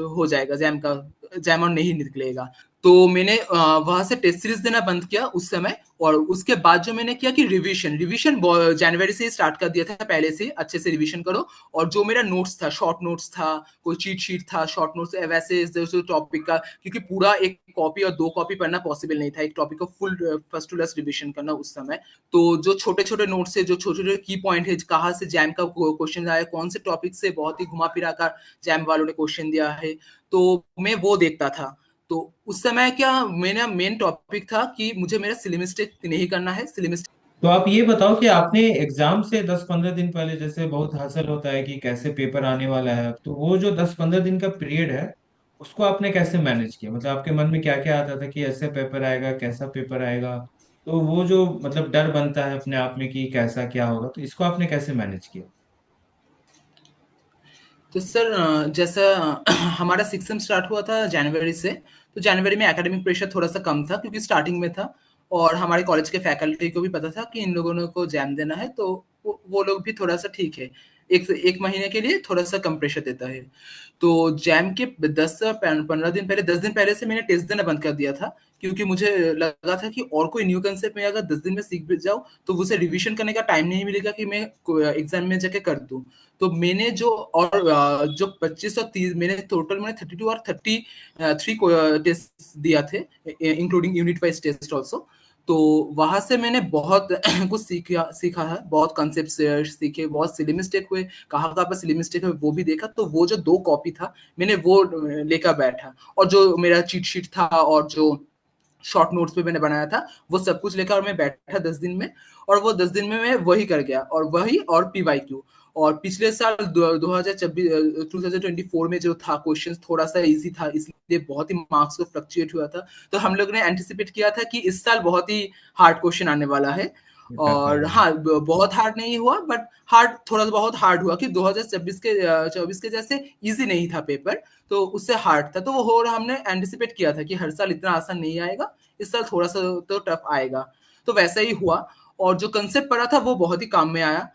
हो जाएगा, जैम और नहीं निकलेगा। तो मैंने वहां से टेस्ट सीरीज देना बंद किया उस समय। और उसके बाद जो मैंने किया कि रिवीजन रिवीजन जनवरी से स्टार्ट कर दिया था, पहले से अच्छे से रिवीजन करो। और जो मेरा नोट्स था, शॉर्ट नोट्स था, कोई चीट शीट था, शॉर्ट नोट्स वैसे टॉपिक का, क्योंकि पूरा एक कॉपी और 2 कॉपी पढ़ना पॉसिबल नहीं था, एक टॉपिक को full first to last revision करना उस समय। तो जो छोटे छोटे नोट्स है, जो छोटे छोटे की पॉइंट है, कहाँ से जैम का क्वेश्चन आया, कौन से टॉपिक से बहुत ही घुमा फिरा कर जैम वालों ने क्वेश्चन दिया है, तो मैं वो देखता था। तो उस समय क्या, मेरा मेन टॉपिक था कि मुझे मेरा सिली मिस्टेक नहीं करना है, सिली मिस्टेक। तो आप ये बताओ कि आपने एग्जाम से 10-15 दिन पहले, जैसे बहुत हसल होता है कि कैसे पेपर आने वाला है, तो वो जो 10-15 दिन का पीरियड है उसको आपने कैसे मैनेज किया? मतलब आपके मन में क्या क्या आता था कि ऐसे पेपर आएगा, कैसा पेपर आएगा? तो वो जो मतलब डर बनता है अपने आप में कि कैसा क्या होगा, तो इसको आपने कैसे मैनेज किया? तो सर, जैसा हमारा सिक्स सेम स्टार्ट हुआ था जनवरी से, तो जनवरी में एकेडमिक प्रेशर थोड़ा सा कम था, क्योंकि स्टार्टिंग में था। और हमारे कॉलेज के फैकल्टी को भी पता था कि इन लोगों को जैम देना है, तो वो लोग भी थोड़ा सा ठीक है, एक महीने के लिए थोड़ा सा कम प्रेशर देता है। तो जैम के 10 से 15 दिन पहले, 10 दिन पहले से मैंने टेस्ट देना बंद कर दिया था, क्योंकि मुझे लगा था कि और कोई न्यू कंसेप्ट में अगर 10 दिन में सीख भी जाऊँ, तो उसे रिवीजन करने का टाइम नहीं मिलेगा कि मैं एग्जाम में जाके कर दूँ। तो मैंने जो 25 और 30, मैंने 32 और 33 को टेस्ट दिया थे, including unit wise test also. तो वहां से मैंने बहुत कुछ सीखा है, बहुत कॉन्सेप्ट सीखे, बहुत सिली मिस्टेक हुए, कहाँ कहाँ पर सिली मिस्टेक हुए वो भी देखा। तो वो जो 2 कॉपी था, मैंने वो लेकर बैठा, और जो मेरा चीट शीट था और जो शॉर्ट नोट्स पे मैंने बनाया था, वो सब कुछ लेकर और मैं बैठा 10 दिन में। और वो 10 दिन में मैं वही कर गया, और वही और पीवाईक्यू। और पिछले साल 2024 में जो था, क्वेश्चन थोड़ा सा इजी था, इसलिए बहुत ही मार्क्स को फ्लक्चुएट हुआ था। तो हम लोग ने एंटिसिपेट किया था कि इस साल बहुत ही हार्ड क्वेश्चन आने वाला है। टफ और आएगा। हाँ, बहुत हार्ड नहीं हुआ, बट हार्ड, थोड़ा सा बहुत हार्ड हुआ, कि 2024 के जैसे इजी नहीं था पेपर, तो उससे हार्ड था। तो वो हो रहा, हमने एंटिसिपेट किया था कि हर साल इतना आसान नहीं आएगा, इस साल थोड़ा सा तो टफ आएगा। तो वैसा ही हुआ। और जो कंसेप्ट पढ़ा था वो बहुत ही काम में आया,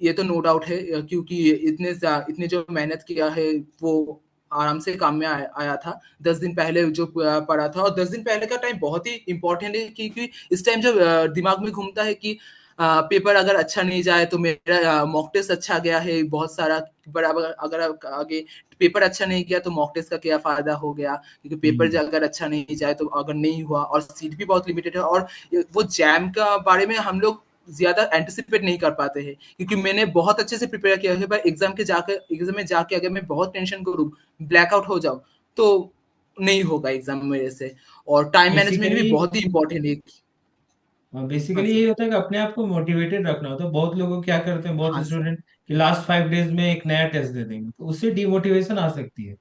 ये तो नो डाउट है, क्योंकि इतने जो मेहनत किया है, वो आराम से काम में आया था। 10 दिन पहले जो पढ़ा था, और 10 दिन पहले का टाइम बहुत ही इंपॉर्टेंट है, क्योंकि इस टाइम जो दिमाग में घूमता है कि पेपर अगर अच्छा नहीं जाए तो मेरा मॉक टेस्ट अच्छा गया है बहुत सारा, बराबर अगर आगे पेपर अच्छा नहीं गया तो मॉक टेस्ट का क्या फायदा हो गया, क्योंकि पेपर हम्म। अगर अच्छा नहीं जाए, तो अगर नहीं हुआ, और सीट भी बहुत लिमिटेड है, और वो जैम का बारे में हम लोग ज्यादा एंटिसिपेट नहीं कर पाते हैं, क्योंकि मैंने बहुत अच्छे से प्रिपेयर किया है, पर एग्जाम में जाके अगर मैं बहुत टेंशन करूँ, ब्लैकआउट हो जाऊँ, तो नहीं होगा एग्जाम मेरे से। और टाइम मैनेजमेंट भी बेसिकली बहुत ही इंपॉर्टेंट है। हाँ बेसिकली सर। ये होता है कि अपने आप को मोटिवेटेड रखना होता है। बहुत लोगों क्या करते हैं, बहुत हाँ सर। स्टूडेंट, कि लास्ट 5 डेज में एक नया टेस्ट दे देंगे, तो उससे डिमोटिवेशन आ सकती है।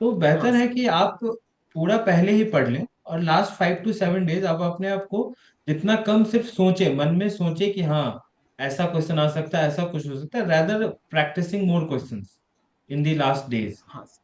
तो हाँ बेहतर है सर। कि आप पूरा पहले ही पढ़ लें, और लास्ट 5 to 7 डेज आप अपने आप को जितना कम सिर्फ सोचे, मन में सोचे कि हाँ ऐसा क्वेश्चन आ सकता है, ऐसा कुछ हो सकता है, rather practising more questions in the last days. हाँ सर।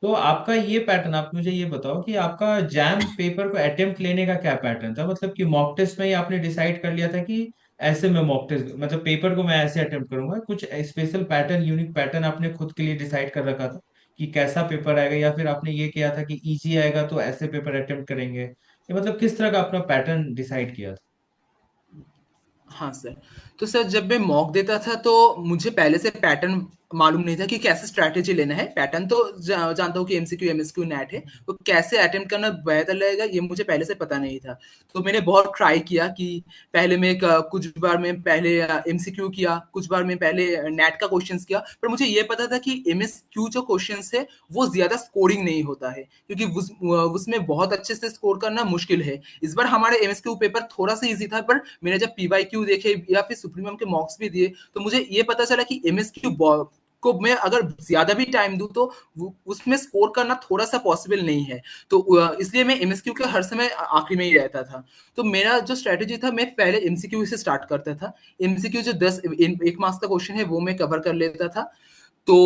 तो आपका ये पैटर्न, आप मुझे ये बताओ कि आपका जैम पेपर को अटेम्प्ट लेने का क्या पैटर्न था? मतलब कि मॉक टेस्ट में ही आपने डिसाइड कर लिया था कि ऐसे में मॉक टेस्ट, मतलब पेपर को मैं ऐसे अटेम्प्ट करूंगा, कुछ स्पेशल पैटर्न, यूनिक पैटर्न आपने खुद के लिए डिसाइड कर रखा था कि कैसा पेपर आएगा, या फिर आपने ये किया था कि इजी आएगा तो ऐसे पेपर अटेम्प्ट करेंगे, ये मतलब किस तरह का अपना पैटर्न डिसाइड किया था? हाँ सर। तो सर, जब मैं मॉक देता था तो मुझे पहले से पैटर्न मालूम नहीं था कि कैसे स्ट्रैटेजी लेना है। पैटर्न तो जानता हूँ कि एमसीक्यू एमएसक्यू नेट है, तो कैसे अटेम्प्ट करना बेहतर लगेगा ये मुझे पहले से पता नहीं था। तो मैंने बहुत ट्राई किया कि पहले मैं कुछ बार मैं पहले एमसीक्यू किया, कुछ बार मैं पहले नेट का क्वेश्चंस किया, पर मुझे ये पता था कि एमएसक्यू जो क्वेश्चंस है वो ज्यादा स्कोरिंग नहीं होता है, क्योंकि उसमें बहुत अच्छे से स्कोर करना मुश्किल है। इस बार हमारे एमएसक्यू पेपर थोड़ा सा इजी था, पर मैंने जब पीवाईक्यू देखे या फिर सुप्रीमम के मॉक्स भी दिए तो मुझे ये पता चला कि एमएसक्यू को मैं अगर ज्यादा भी टाइम दूं तो उसमें स्कोर करना थोड़ा सा पॉसिबल नहीं है। तो इसलिए मैं एमएसक्यू के हर समय आखिरी में ही रहता था। तो मेरा जो स्ट्रेटेजी था, मैं पहले एमसीक्यू से स्टार्ट करता था। एमसीक्यू जो 10 एक मार्क्स का क्वेश्चन है वो मैं कवर कर लेता था। तो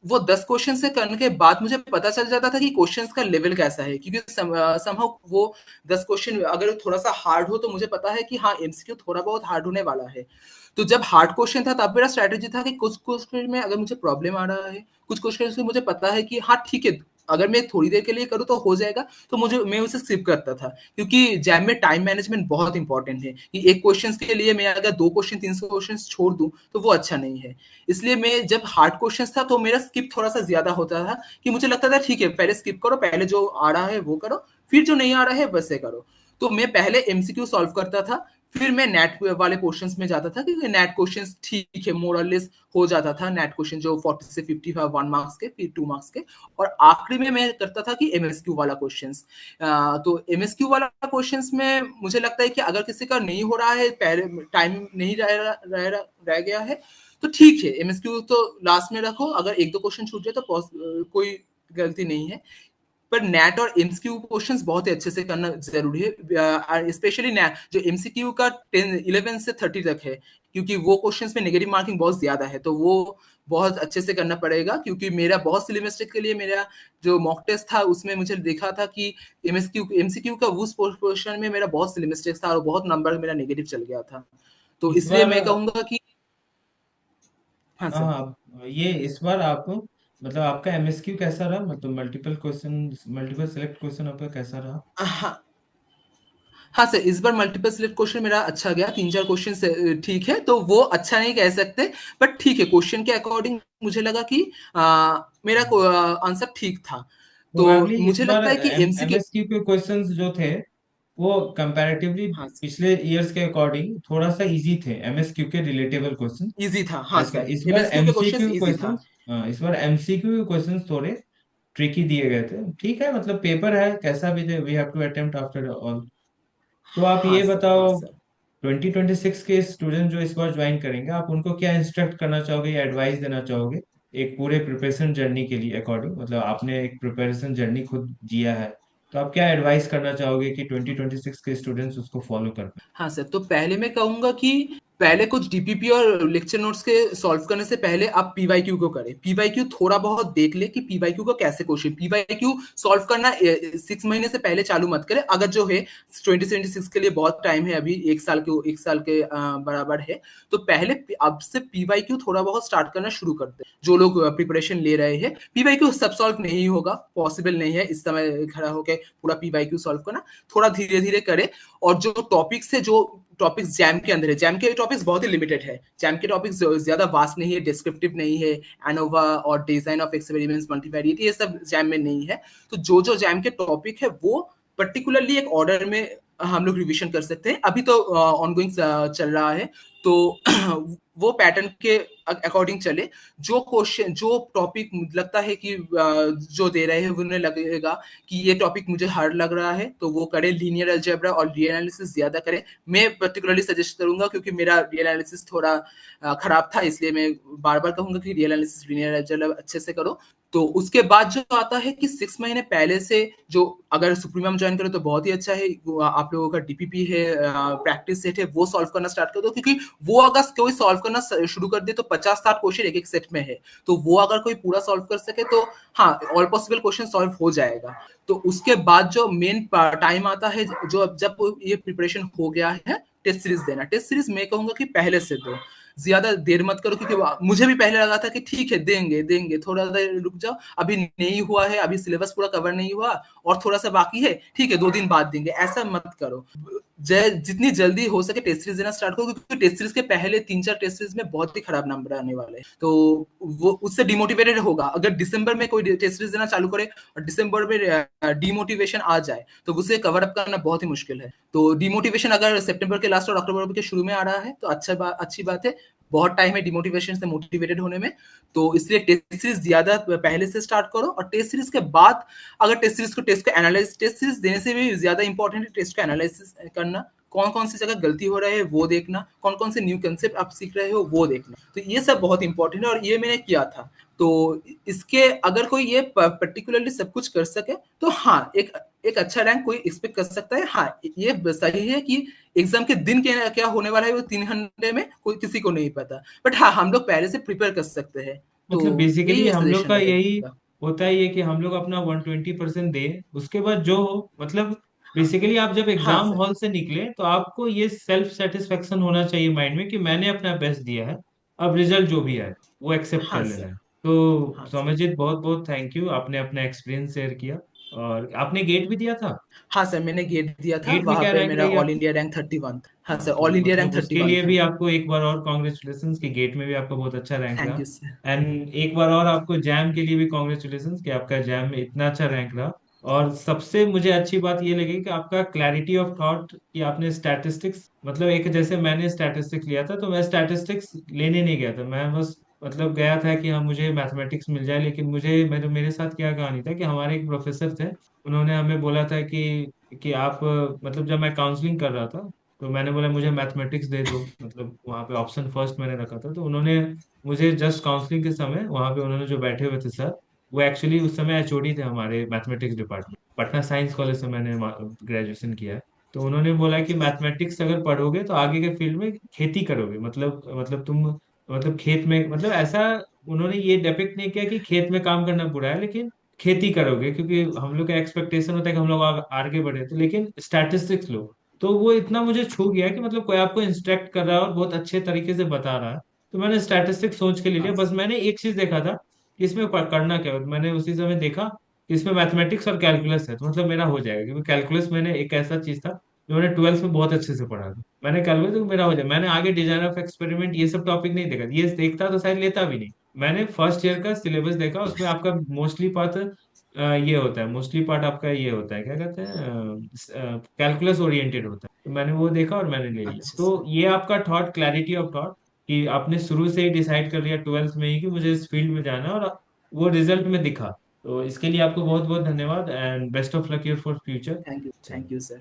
वो 10 क्वेश्चन से करने के बाद मुझे पता चल जाता था कि क्वेश्चंस का लेवल कैसा है, क्योंकि समहाउ वो 10 क्वेश्चन अगर थोड़ा सा हार्ड हो तो मुझे पता है कि हाँ एमसीक्यू थोड़ा बहुत हार्ड होने वाला है। तो जब हार्ड क्वेश्चन था तब मेरा स्ट्रेटेजी था कि कुछ क्वेश्चन में अगर मुझे प्रॉब्लम आ रहा है, कुछ क्वेश्चन में मुझे पता है कि हाँ ठीक है अगर मैं थोड़ी देर के लिए करूँ तो हो जाएगा, तो मैं उसे स्किप करता था। क्योंकि जैम में टाइम मैनेजमेंट बहुत इंपॉर्टेंट है कि एक क्वेश्चन के लिए मैं अगर 2 क्वेश्चन 3 क्वेश्चन छोड़ दूं तो वो अच्छा नहीं है। इसलिए मैं जब हार्ड क्वेश्चन था तो मेरा स्किप थोड़ा सा ज्यादा होता था, कि मुझे लगता था ठीक है पहले स्किप करो, पहले जो आ रहा है वो करो, फिर जो नहीं आ रहा है वैसे करो। तो मैं पहले एमसीक्यू सॉल्व करता था, फिर मैं नेट वाले क्वेश्चंस में जाता था, क्योंकि नेट क्वेश्चंस ठीक है मोर और लेस हो जाता था। नेट क्वेश्चन जो 40 से 50 1 मार्क्स के, फिर 2 मार्क्स के, और आखिरी में मैं करता था कि एमएसक्यू वाला क्वेश्चंस। तो एमएसक्यू वाला क्वेश्चंस में मुझे लगता है कि अगर किसी का नहीं हो रहा है, पहले टाइम नहीं रह गया है, तो ठीक है एमएसक्यू तो लास्ट में रखो, अगर एक दो क्वेश्चन छूट जाए तो कोई गलती नहीं है। पर नेट और एमसीक्यू क्वेश्चंस बहुत ही अच्छे से करना जरूरी है, स्पेशली नेट जो एमसीक्यू का 11 से 30 तक है, क्योंकि वो क्वेश्चंस में नेगेटिव मार्किंग बहुत ज्यादा है, तो वो बहुत अच्छे से करना पड़ेगा। क्योंकि मेरा बहुत सिली मिस्टेक के लिए मेरा जो मॉक टेस्ट था उसमें मुझे देखा था कि एमसीक्यू का उस पोर्शन में मेरा बहुत सिली मिस्टेक था और बहुत नंबर मेरा नेगेटिव चल गया था। तो इस इसलिए बार मैं कहूंगा कि हाँ हाँ सर। हाँ, ये इस बार आप मतलब आपका एमएसक्यू कैसा रहा, मतलब multiple question, multiple select question आपका कैसा रहा? हाँ हाँ सर, इस बार मल्टीपल सिलेक्ट क्वेश्चन मेरा अच्छा गया, 3-4 क्वेश्चन से ठीक है, तो वो अच्छा नहीं कह सकते, बट ठीक है क्वेश्चन के अकॉर्डिंग मुझे लगा कि मेरा आंसर ठीक था। तो प्रोबेबली इस मुझे बार लगता है कि एमसीक्यू। एमएसक्यू के क्वेश्चंस जो थे वो कंपैरेटिवली हाँ पिछले इयर्स के अकॉर्डिंग थोड़ा सा इजी थे, एमएसक्यू के रिलेटेबल क्वेश्चन। इजी था, हाँ ऐसा सर, इस बार एमएसक्यू के क्वेश्चन एमसीक्यू इजी था। क्वेश्चंस, इस बार एमसीक्यू के क्वेश्चंस थोड़े ट्रिकी दिए गए थे। ठीक है, मतलब पेपर है कैसा भी, we have to attempt after all. तो आप हाँ ये सर, हाँ बताओ, सर। 2026 के स्टूडेंट जो इस बार ज्वाइन करेंगे, आप उनको क्या इंस्ट्रक्ट करना चाहोगे या एडवाइस देना चाहोगे एक पूरे प्रिपरेशन जर्नी के लिए अकॉर्डिंग, मतलब आपने एक प्रिपरेशन जर्नी खुद जिया है, तो आप क्या एडवाइस करना चाहोगे कि 2026 के स्टूडेंट्स उसको फॉलो कर पाए? हाँ सर, तो पहले मैं कहूंगा कि पहले कुछ डीपीपी और लेक्चर नोट्स के सॉल्व करने से पहले आप पीवाईक्यू को करें। पीवाईक्यू थोड़ा बहुत देख ले कि पीवाईक्यू को कैसे क्वेश्चन, पीवाईक्यू सॉल्व करना 6 महीने से पहले चालू मत करें। अगर जो है 2026 के लिए बहुत टाइम है, अभी एक साल के बराबर है, तो पहले अब से पीवाईक्यू थोड़ा बहुत स्टार्ट करना शुरू कर दे। जो लोग प्रिपरेशन ले रहे हैं, पीवाईक्यू सब सॉल्व नहीं होगा, पॉसिबल नहीं है इस समय खड़ा होकर पूरा पीवाईक्यू सॉल्व करना, थोड़ा धीरे धीरे करे। और जो टॉपिक्स है, जो टॉपिक्स जैम के अंदर है, जैम के टॉपिक्स बहुत ही लिमिटेड है, जैम के टॉपिक्स ज्यादा वास्ट नहीं है, डिस्क्रिप्टिव नहीं है, एनोवा और डिजाइन ऑफ एक्सपेरिमेंट्स मल्टीवेरिएट ये सब जैम में नहीं है। तो जो जो जैम के टॉपिक है वो पर्टिकुलरली एक ऑर्डर में हम लोग रिवीजन कर सकते हैं। अभी तो ऑनगोइंग चल रहा है, तो वो पैटर्न के अकॉर्डिंग चले। जो क्वेश्चन जो टॉपिक लगता है कि जो दे रहे हैं उन्हें लगेगा कि ये टॉपिक मुझे हार्ड लग रहा है, तो वो करे, लीनियर अलजेब्रा और रियल एनालिसिस ज्यादा करे। मैं पर्टिकुलरली सजेस्ट करूंगा, क्योंकि मेरा रियल एनालिसिस थोड़ा खराब था, इसलिए मैं बार बार कहूंगा कि रियल एनालिसिस लीनियर अलजेब्रा अच्छे से करो। तो उसके बाद जो आता है कि 6 महीने पहले से जो अगर सुप्रीमम ज्वाइन करो तो बहुत ही अच्छा है, आप लोगों का डीपीपी है, प्रैक्टिस सेट है, वो सॉल्व करना स्टार्ट कर दो। क्योंकि वो अगर कोई सॉल्व करना शुरू कर दे तो 50-60 क्वेश्चन एक एक सेट में है, तो वो अगर कोई पूरा सॉल्व कर सके तो हाँ ऑल पॉसिबल क्वेश्चन सॉल्व हो जाएगा। तो उसके बाद जो मेन टाइम आता है, जो जब ये प्रिपरेशन हो गया है, टेस्ट सीरीज देना। टेस्ट सीरीज मैं कहूंगा कि पहले से दो, ज्यादा देर मत करो, क्योंकि मुझे भी पहले लगा था कि ठीक है देंगे देंगे, थोड़ा देर रुक जाओ, अभी नहीं हुआ है, अभी सिलेबस पूरा कवर नहीं हुआ और थोड़ा सा बाकी है, ठीक है 2 दिन बाद देंगे, ऐसा मत करो। जितनी जल्दी हो सके टेस्ट सीरीज देना स्टार्ट करो, क्योंकि टेस्ट सीरीज के पहले 3-4 टेस्ट सीरीज में बहुत ही खराब नंबर आने वाले हैं, तो वो उससे डिमोटिवेटेड होगा। अगर दिसंबर में कोई टेस्ट सीरीज देना चालू करे और दिसंबर में डिमोटिवेशन आ जाए तो उसे कवर अप करना बहुत ही मुश्किल है। तो डिमोटिवेशन अगर सितंबर के लास्ट और अक्टूबर के शुरू में आ रहा है तो अच्छी बात है, बहुत टाइम है डिमोटिवेशन से मोटिवेटेड होने में। तो इसलिए टेस्ट सीरीज ज्यादा पहले से स्टार्ट करो, और टेस्ट सीरीज के बाद अगर टेस्ट को एनालाइज, टेस्ट सीरीज देने से भी ज्यादा इंपॉर्टेंट है टेस्ट को एनालिसिस करना, कौन कौन सी जगह गलती हो रहा है वो देखना, कौन कौन से न्यू कंसेप्ट आप सीख रहे हो वो देखना। तो ये सब बहुत इंपॉर्टेंट है और ये मैंने किया था। तो इसके अगर कोई ये पर्टिकुलरली सब कुछ कर सके तो हाँ, एक अच्छा रैंक कोई एक्सपेक्ट कर सकता है। हाँ, ये सही है कि एग्जाम के दिन क्या होने वाला है वो 3 घंटे में कोई किसी को नहीं पता, बट हाँ हम लोग पहले से प्रिपेयर कर सकते हैं। तो मतलब बेसिकली यही हम लोग सजेशन का यही रहेगा। होता है, ये कि हम लोग अपना 120% दें, उसके बाद जो हो, मतलब हाँ बेसिकली आप जब हाँ एग्जाम सर। हॉल से निकले तो आपको ये सेल्फ सेटिस्फेक्शन होना चाहिए माइंड में कि मैंने अपना बेस्ट दिया है, अब रिजल्ट जो भी है वो एक्सेप्ट कर हाँ लेना सर। है। तो हाँ सर। सौम्यजीत, बहुत बहुत थैंक यू, आपने अपना एक्सपीरियंस शेयर किया। और आपने गेट भी दिया था? हाँ सर, मैंने गेट दिया था, गेट में वहां क्या पे रैंक मेरा रही ऑल आपकी? इंडिया रैंक 31 था। हाँ हाँ, सर, तो ऑल इंडिया रैंक मतलब उसके 31 लिए भी था। आपको एक बार और कॉन्ग्रेचुलेशन कि गेट में भी आपका बहुत अच्छा रैंक थैंक रहा। You sir. एंड एक बार और आपको जैम के लिए भी कॉन्ग्रेचुलेशन कि आपका जैम में इतना अच्छा रैंक रहा। और सबसे मुझे अच्छी बात ये लगी कि आपका क्लैरिटी ऑफ थॉट, कि आपने स्टैटिस्टिक्स, मतलब एक जैसे मैंने स्टैटिस्टिक्स लिया था तो मैं स्टैटिस्टिक्स लेने नहीं गया था, मैं बस मतलब गया था कि हाँ मुझे मैथमेटिक्स मिल जाए। लेकिन मुझे मेरे साथ क्या कहानी था कि हमारे एक प्रोफेसर थे, उन्होंने हमें बोला था कि आप, मतलब जब मैं काउंसलिंग कर रहा था तो मैंने बोला मुझे मैथमेटिक्स दे दो, मतलब वहाँ पे ऑप्शन फर्स्ट मैंने रखा था। तो उन्होंने मुझे जस्ट काउंसलिंग के समय वहाँ पे उन्होंने जो बैठे हुए थे सर, वो एक्चुअली उस समय एचओडी थे हमारे mathematics department, Patna science college से मैंने ग्रेजुएशन किया है। तो उन्होंने बोला कि अच्छा सर। मैथमेटिक्स अगर पढ़ोगे तो आगे के फील्ड में खेती करोगे, मतलब तुम, मतलब खेत में, मतलब ऐसा उन्होंने ये डिपिक्ट नहीं किया कि खेत में काम करना बुरा है, लेकिन खेती करोगे, क्योंकि हम लोग का एक्सपेक्टेशन होता है कि हम लोग आगे बढ़े, तो लेकिन स्टैटिस्टिक्स लो। तो वो इतना मुझे छू गया कि मतलब कोई आपको इंस्ट्रक्ट कर रहा है और बहुत अच्छे तरीके से बता रहा है। तो मैंने स्टैटिस्टिक्स सोच के ले लिया, हाँ बस सर। मैंने एक चीज देखा था कि इसमें करना क्या है, मैंने उसी समय देखा कि इसमें मैथमेटिक्स और कैलकुलस है, तो मतलब मेरा हो जाएगा, क्योंकि कैलकुलस मैंने एक ऐसा चीज था जो मैंने 12th में बहुत अच्छे से पढ़ा था। मैंने कैलकुलस तो मेरा हो जाए, मैंने आगे डिजाइन ऑफ एक्सपेरिमेंट ये सब टॉपिक नहीं देखा, ये देखता तो शायद लेता भी नहीं। मैंने फर्स्ट ईयर का सिलेबस देखा, उसमें आपका मोस्टली पार्ट ये होता है, मोस्टली पार्ट आपका ये होता है, क्या कहते हैं, कैलकुलस ओरिएंटेड होता है। तो मैंने वो देखा और मैंने ले लिया। अच्छा तो सर। ये आपका थॉट, क्लैरिटी ऑफ थॉट, कि आपने शुरू से ही डिसाइड कर लिया 12th में ही कि मुझे इस फील्ड में जाना है, और वो रिजल्ट में दिखा। तो इसके लिए आपको बहुत बहुत धन्यवाद, and best of luck for future. Thank you. Thank you sir.